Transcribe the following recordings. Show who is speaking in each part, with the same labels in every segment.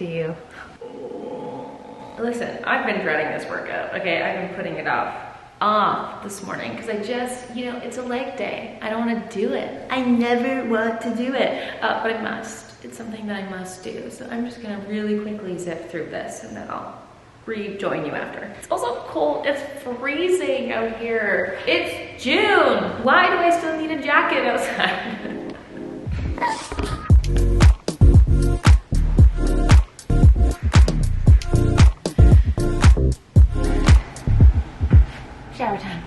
Speaker 1: to you. Listen, I've been dreading this workout, okay? I've been putting it off this morning because I just, you know, it's a leg day. I don't want to do it. I never want to do it, but I must. It's something that I must do. So I'm just gonna really quickly zip through this and then I'll rejoin you after. It's also cold, it's freezing out here. It's June. Why do I still need a jacket outside? Shower time.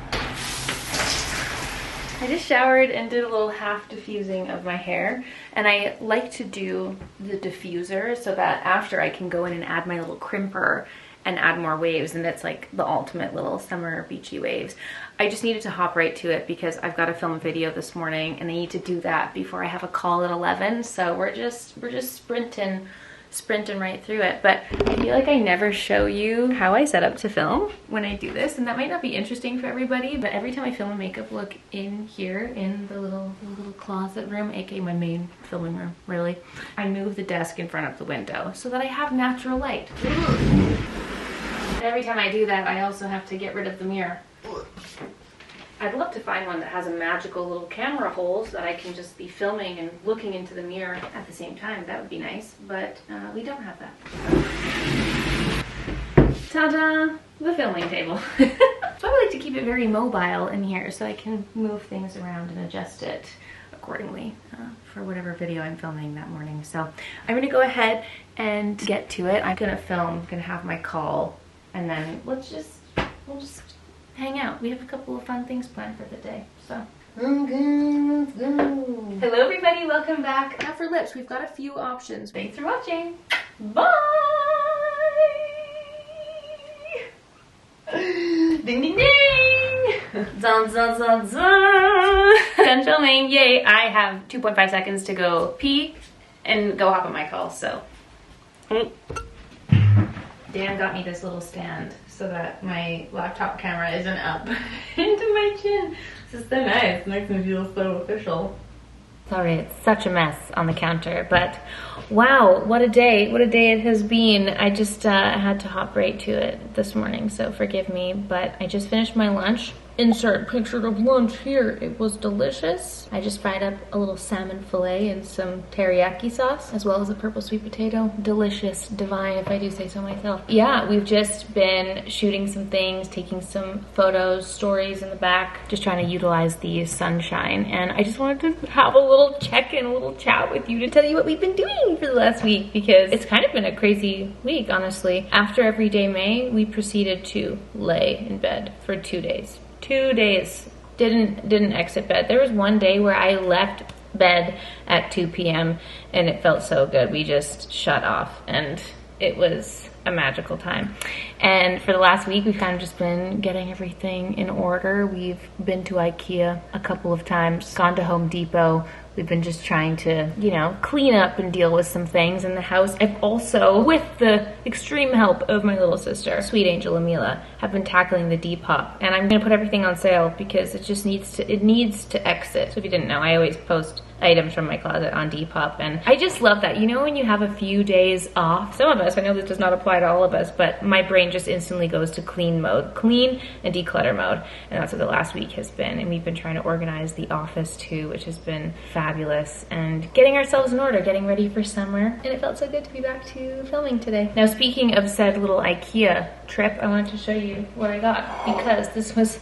Speaker 1: I just showered and did a little half diffusing of my hair, and I like to do the diffuser so that after I can go in and add my little crimper and add more waves, and it's like the ultimate little summer beachy waves. I just needed to hop right to it because I've got to film a video this morning and I need to do that before I have a call at 11, so we're just sprinting right through it. But I feel like I never show you how I set up to film when I do this, and that might not be interesting for everybody, but every time I film a makeup look in here in the little closet room, aka my main filming room, really, I move the desk in front of the window so that I have natural light. Every time I do that, I also have to get rid of the mirror. I'd love to find one that has a magical little camera hole so that I can just be filming and looking into the mirror at the same time. That would be nice, but we don't have that. Ta-da! The filming table. So I like to keep it very mobile in here so I can move things around and adjust it accordingly for whatever video I'm filming that morning. So I'm gonna go ahead and get to it. I'm gonna have my call, and then we'll just hang out. We have a couple of fun things planned for the day, so. Okay, let's go. Hello everybody, welcome back. Now for lips, we've got a few options. Thanks for watching. Bye! Ding ding ding! Zun zun zun zun! Done filming, yay! I have 2.5 seconds to go pee and go hop on my call, so. Dan got me this little stand so that my laptop camera isn't up into my chin. This is so nice. It makes me feel so official. Sorry, it's such a mess on the counter, but wow, what a day. What a day it has been. I just had to hop right to it this morning, so forgive me, but I just finished my lunch. Insert picture of lunch here. It was delicious. I just fried up a little salmon fillet and some teriyaki sauce, as well as a purple sweet potato. Delicious, divine, if I do say so myself. Yeah, we've just been shooting some things, taking some photos, stories in the back, just trying to utilize the sunshine. And I just wanted to have a little check-in, a little chat with you to tell you what we've been doing for the last week, because it's kind of been a crazy week, honestly. After Everyday May, we proceeded to lay in bed for 2 days. 2 days, didn't exit bed. There was one day where I left bed at 2 p.m. and it felt so good. We just shut off and it was a magical time. And for the last week, we've kind of just been getting everything in order. We've been to Ikea a couple of times, gone to Home Depot. We've been just trying to, you know, clean up and deal with some things in the house. I've also, with the extreme help of my little sister, sweet angel Amila, have been tackling the Depop. And I'm gonna put everything on sale because it needs to exit. So if you didn't know, I always post items from my closet on Depop, and I just love that. You know, when you have a few days off, some of us, I know this does not apply to all of us, but my brain just instantly goes to clean mode, clean and declutter mode, and that's what the last week has been. And we've been trying to organize the office too, which has been fabulous, and getting ourselves in order, getting ready for summer, and it felt so good to be back to filming today. Now, speaking of said little Ikea trip, I wanted to show you what I got, because this was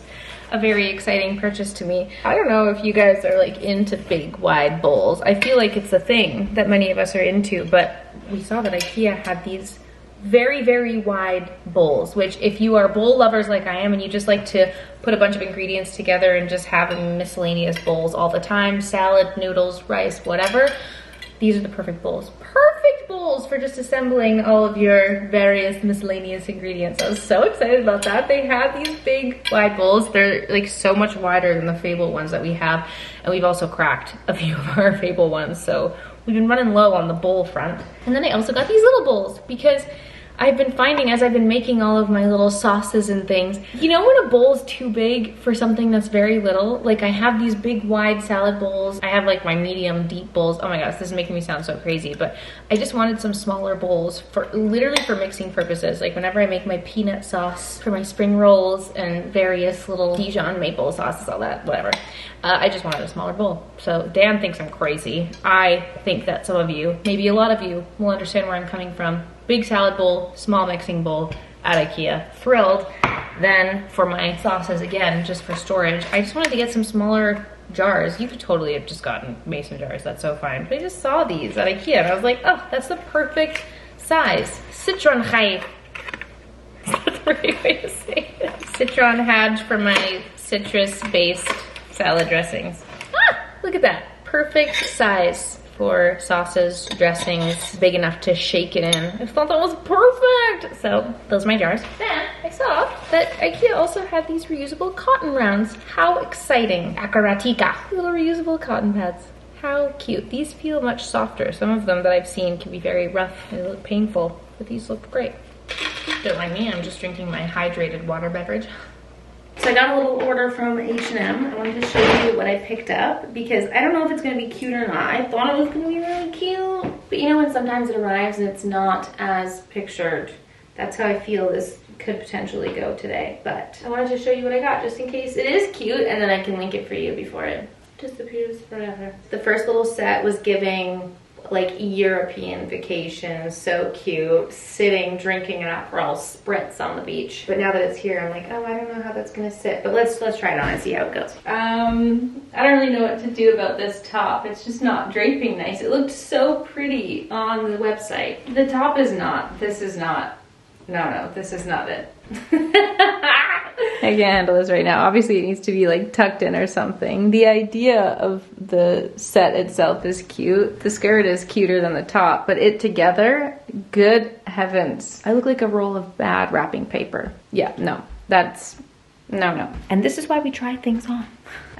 Speaker 1: a very exciting purchase to me. I don't know if you guys are like into big wide bowls. I feel like it's a thing that many of us are into, but we saw that Ikea had these very, very wide bowls, which if you are bowl lovers like I am and you just like to put a bunch of ingredients together and just have miscellaneous bowls all the time, salad, noodles, rice, whatever, these are the perfect bowls. Perfect bowls for just assembling all of your various miscellaneous ingredients. I was so excited about that. They have these big wide bowls. They're like so much wider than the Fable ones that we have. And we've also cracked a few of our Fable ones. So we've been running low on the bowl front. And then I also got these little bowls because I've been finding as I've been making all of my little sauces and things, you know when a bowl is too big for something that's very little? Like I have these big wide salad bowls. I have like my medium deep bowls. Oh my gosh, this is making me sound so crazy, but I just wanted some smaller bowls for literally for mixing purposes. Like whenever I make my peanut sauce for my spring rolls and various little Dijon maple sauces, all that, whatever. I just wanted a smaller bowl. So Dan thinks I'm crazy. I think that some of you, maybe a lot of you, will understand where I'm coming from. Big salad bowl, small mixing bowl at Ikea. Thrilled. Then for my sauces, again, just for storage, I just wanted to get some smaller jars. You could totally have just gotten mason jars. That's so fine. But I just saw these at Ikea and I was like, oh, that's the perfect size. Citron High. Is that the right way to say it? Citron Hadge for my citrus-based salad dressings. Ah, look at that. Perfect size for sauces, dressings, big enough to shake it in. I thought that was perfect. So those are my jars. Then I saw that Ikea also had these reusable cotton rounds. How exciting. Akaratika. Little reusable cotton pads. How cute. These feel much softer. Some of them that I've seen can be very rough. They look painful, but these look great. Don't mind me, I'm just drinking my hydrated water beverage. So I got a little order from H&M. I wanted to show you what I picked up because I don't know if it's going to be cute or not. I thought it was going to be really cute. But you know when sometimes it arrives and it's not as pictured? That's how I feel this could potentially go today. But I wanted to show you what I got just in case it is cute and then I can link it for you before it disappears forever. The first little set was giving like European vacation, so cute, sitting, drinking an Aperol spritz on the beach. But now that it's here, I'm like, oh, I don't know how that's gonna sit. But let's try it on and see how it goes. I don't really know what to do about this top. It's just not draping nice. It looked so pretty on the website. The top is not. This is not. No, this is not it. I can't handle this right now. Obviously it needs to be like tucked in or something. The idea of the set itself is cute. The skirt is cuter than the top, but it together, good heavens. I look like a roll of bad wrapping paper. Yeah, no, that's, no. And this is why we try things on.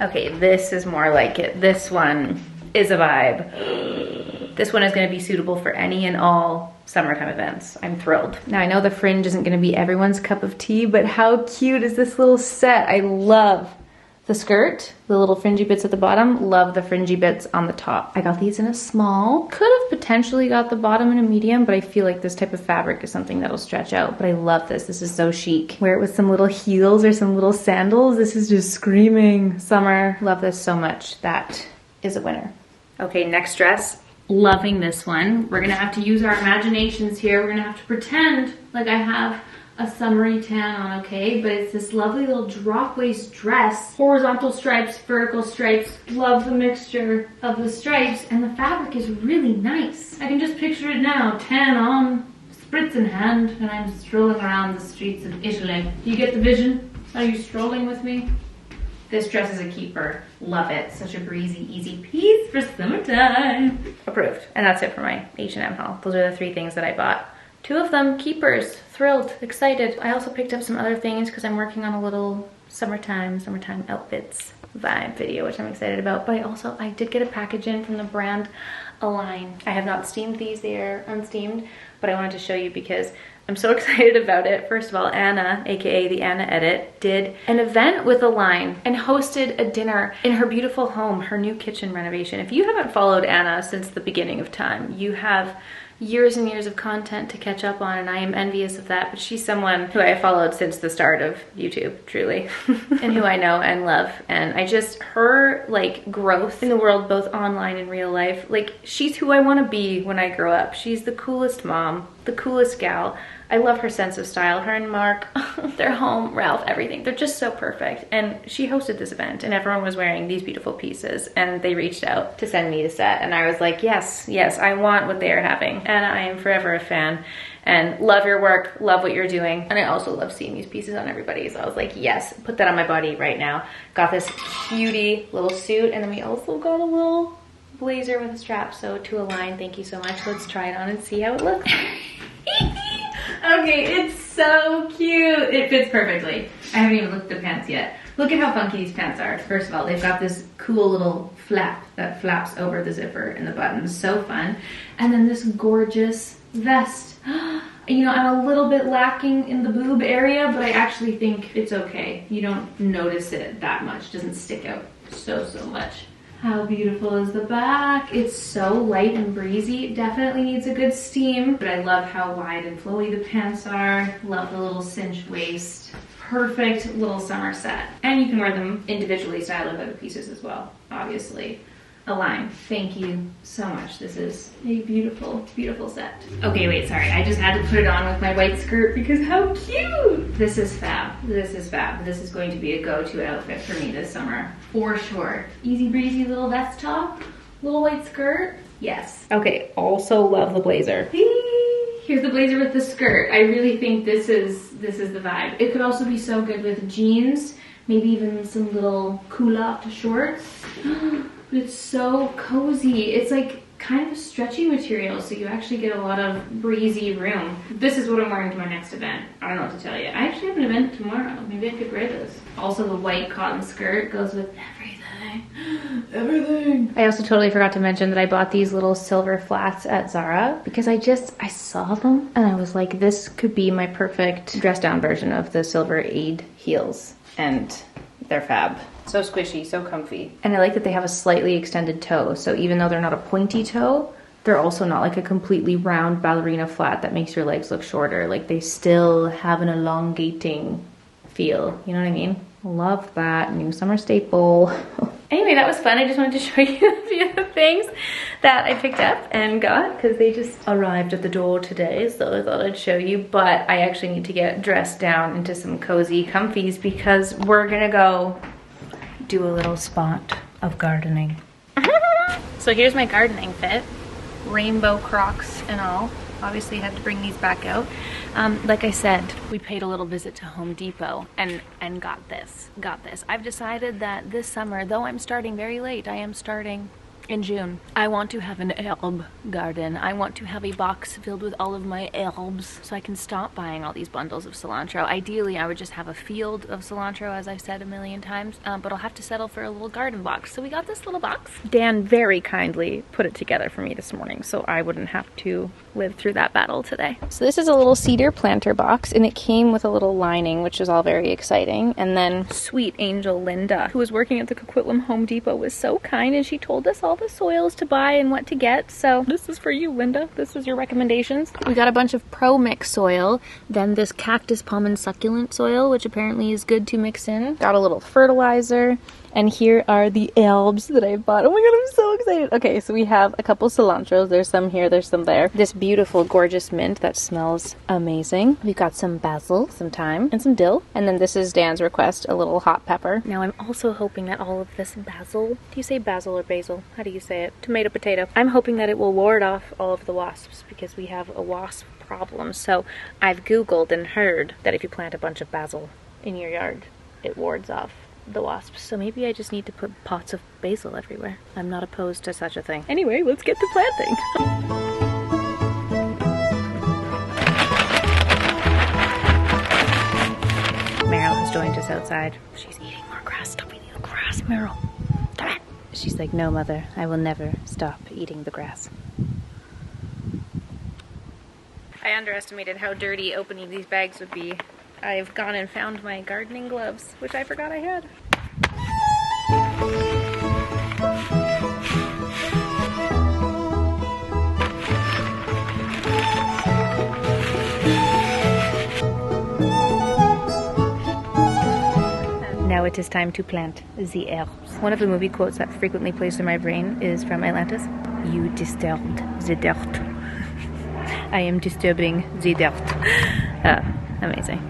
Speaker 1: Okay, this is more like it. This one is a vibe. This one is gonna be suitable for any and all summertime events. I'm thrilled. Now I know the fringe isn't gonna be everyone's cup of tea, but how cute is this little set? I love the skirt, the little fringy bits at the bottom, love the fringy bits on the top. I got these in a small. Could have potentially got the bottom in a medium, but I feel like this type of fabric is something that'll stretch out. But I love this. This is so chic. Wear it with some little heels or some little sandals. This is just screaming summer. Love this so much. That is a winner. Okay, next dress. Loving this one. We're gonna have to use our imaginations here. We're gonna have to pretend like I have a summery tan on, okay? But it's this lovely little drop waist dress. Horizontal stripes, vertical stripes. Love the mixture of the stripes, and the fabric is really nice. I can just picture it now. Tan on, spritz in hand, and I'm strolling around the streets of Italy. Do you get the vision? Are you strolling with me? This dress is a keeper. Love it. Such a breezy, easy piece for summertime. Approved. And that's it for my H&M haul. Those are the 3 things that I bought. 2 of them keepers. Thrilled, excited. I also picked up some other things because I'm working on a little summertime outfits vibe video, which I'm excited about. But I did get a package in from the brand Align. I have not steamed these. They are unsteamed, but I wanted to show you because I'm so excited about it. First of all, Anna, aka the Anna Edit, did an event with Align and hosted a dinner in her beautiful home, her new kitchen renovation. If you haven't followed Anna since the beginning of time, you have years and years of content to catch up on, and I am envious of that. But she's someone who I followed since the start of YouTube, truly, and who I know and love. And I just, her like growth in the world, both online and real life, like she's who I want to be when I grow up. She's the coolest mom, the coolest gal. I love her sense of style. Her and Mark, their home, Ralph, everything. They're just so perfect. And she hosted this event and everyone was wearing these beautiful pieces, and they reached out to send me the set. And I was like, yes, I want what they are having. And I am forever a fan and love your work, love what you're doing. And I also love seeing these pieces on everybody. So I was like, yes, put that on my body right now. Got this cutie little suit, and then we also got a little blazer with a strap. So to Align, thank you so much. Let's try it on and see how it looks. Okay, it's so cute. It fits perfectly. I haven't even looked at the pants yet. Look at how funky these pants are. First of all, they've got this cool little flap that flaps over the zipper and the buttons. So fun. And then this gorgeous vest. You know, I'm a little bit lacking in the boob area, but I actually think it's okay. You don't notice it that much. It doesn't stick out so much. How beautiful is the back? It's so light and breezy. It definitely needs a good steam, but I love how wide and flowy the pants are. Love the little cinched waist. Perfect little summer set. And you can wear them individually styled with other pieces as well, obviously. Align, thank you so much. This is a beautiful, beautiful set. Okay, wait, sorry. I just had to put it on with my white skirt because how cute! This is fab. This is fab. This is going to be a go-to outfit for me this summer, for sure. Easy breezy little vest top, little white skirt. Yes. Okay, also love the blazer. Here's the blazer with the skirt. I really think this is the vibe. It could also be so good with jeans, maybe even some little culotte shorts. It's so cozy. It's like kind of a stretchy material, so you actually get a lot of breezy room. This is what I'm wearing to my next event. I don't know what to tell you. I actually have an event tomorrow. Maybe I could wear this. Also, the white cotton skirt goes with everything. Everything. I also totally forgot to mention that I bought these little silver flats at Zara because I saw them and I was like, this could be my perfect dress down version of the silver Aid heels. And they're fab. So squishy, so comfy. And I like that they have a slightly extended toe. So even though they're not a pointy toe, they're also not like a completely round ballerina flat that makes your legs look shorter. Like they still have an elongating feel. You know what I mean? Love that. New summer staple. Anyway, that was fun. I just wanted to show you a few of the things that I picked up and got because they just arrived at the door today. So I thought I'd show you. But I actually need to get dressed down into some cozy comfies because we're gonna go do a little spot of gardening. So here's my gardening fit. Rainbow Crocs and all. Obviously had to bring these back out. Like I said, we paid a little visit to Home Depot and got this. I've decided that this summer, though I'm starting very late, I am starting in June. I want to have an herb garden. I want to have a box filled with all of my herbs so I can stop buying all these bundles of cilantro. Ideally, I would just have a field of cilantro, as I've said a million times, but I'll have to settle for a little garden box. So we got this little box. Dan very kindly put it together for me this morning so I wouldn't have to live through that battle today. So this is a little cedar planter box and it came with a little lining, which is all very exciting. And then sweet angel Linda, who was working at the Coquitlam Home Depot, was so kind and she told us all the soils to buy and what to get. So this is for you, Linda. This is your recommendations. We got a bunch of Pro Mix soil, then this cactus palm and succulent soil, which apparently is good to mix in. Got a little fertilizer. And here are the herbs that I bought. Oh my god, I'm so excited. Okay, so we have a couple cilantros. There's some here, there's some there. This beautiful, gorgeous mint that smells amazing. We've got some basil, some thyme, and some dill. And then this is Dan's request, a little hot pepper. Now I'm also hoping that all of this basil, do you say basil or basil? How do you say it? Tomato, potato. I'm hoping that it will ward off all of the wasps because we have a wasp problem. So I've Googled and heard that if you plant a bunch of basil in your yard, it wards off the wasps. So maybe I just need to put pots of basil everywhere. I'm not opposed to such a thing. Anyway, let's get to planting. Meryl has joined us outside. She's eating more grass. Stop eating the grass, Meryl. Stop it. She's like, no, mother, I will never stop eating the grass. I underestimated how dirty opening these bags would be. I've gone and found my gardening gloves, which I forgot I had. Now it is time to plant the herbs. One of the movie quotes that frequently plays through my brain is from Atlantis. You disturbed the dirt. I am disturbing the dirt. Amazing.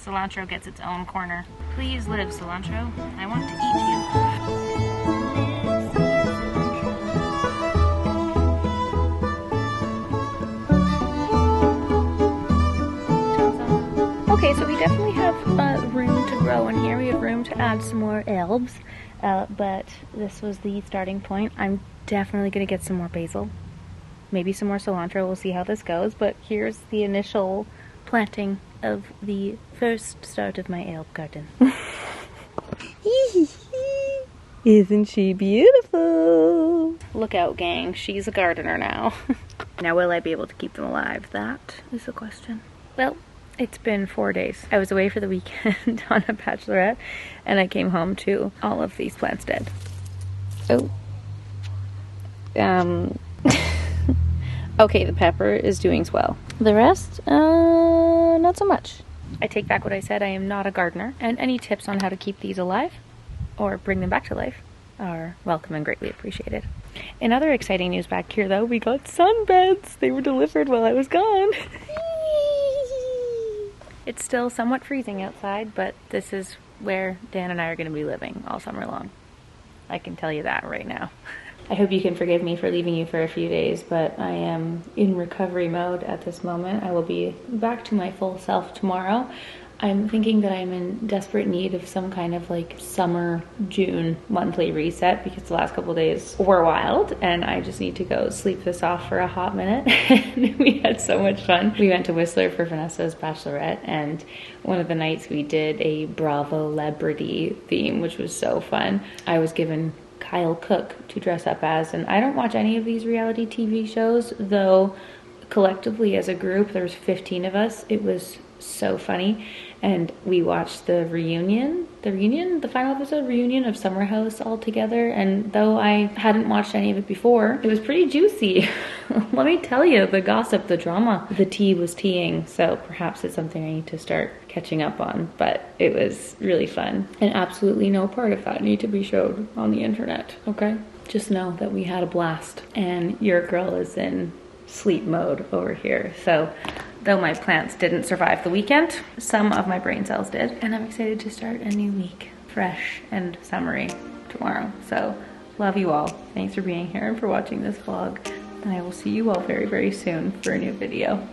Speaker 1: Cilantro gets its own corner. Please live, cilantro. I want to eat you. Okay, so we definitely have room to grow in here. We have room to add some more herbs, but this was the starting point. I'm definitely going to get some more basil. Maybe some more cilantro. We'll see how this goes, but here's the initial planting of the first start of my herb garden. Isn't she beautiful? Look out, gang. She's a gardener now. Now, will I be able to keep them alive? That is the question. Well, it's been 4 days. I was away for the weekend on a bachelorette, and I came home to all of these plants dead. Oh. Okay, the pepper is doing swell. The rest, not so much. I take back what I said. I am not a gardener, and any tips on how to keep these alive or bring them back to life are welcome and greatly appreciated. In other exciting news back here, though, we got sunbeds. They were delivered while I was gone. It's still somewhat freezing outside, but this is where Dan and I are going to be living all summer long. I can tell you that right now. I hope you can forgive me for leaving you for a few days, but I am in recovery mode at this moment. I will be back to my full self tomorrow. I'm thinking that I'm in desperate need of some kind of like summer, June monthly reset because the last couple days were wild and I just need to go sleep this off for a hot minute. And we had so much fun. We went to Whistler for Vanessa's bachelorette, and one of the nights we did a Bravo Celebrity theme, which was so fun. I was given Kyle Cook to dress up as, and I don't watch any of these reality TV shows, though collectively as a group there was 15 of us. It was so funny, and we watched the final episode reunion of Summer House all together, and though I hadn't watched any of it before, it was pretty juicy. Let me tell you, the gossip, the drama, the tea was teeing, so perhaps it's something I need to start catching up on, but it was really fun, and absolutely no part of that need to be showed on the internet, okay? Just know that we had a blast, and your girl is in sleep mode over here. So though my plants didn't survive the weekend, some of my brain cells did, and I'm excited to start a new week fresh and summery tomorrow. So love you all. Thanks for being here and for watching this vlog, and I will see you all very, very soon for a new video.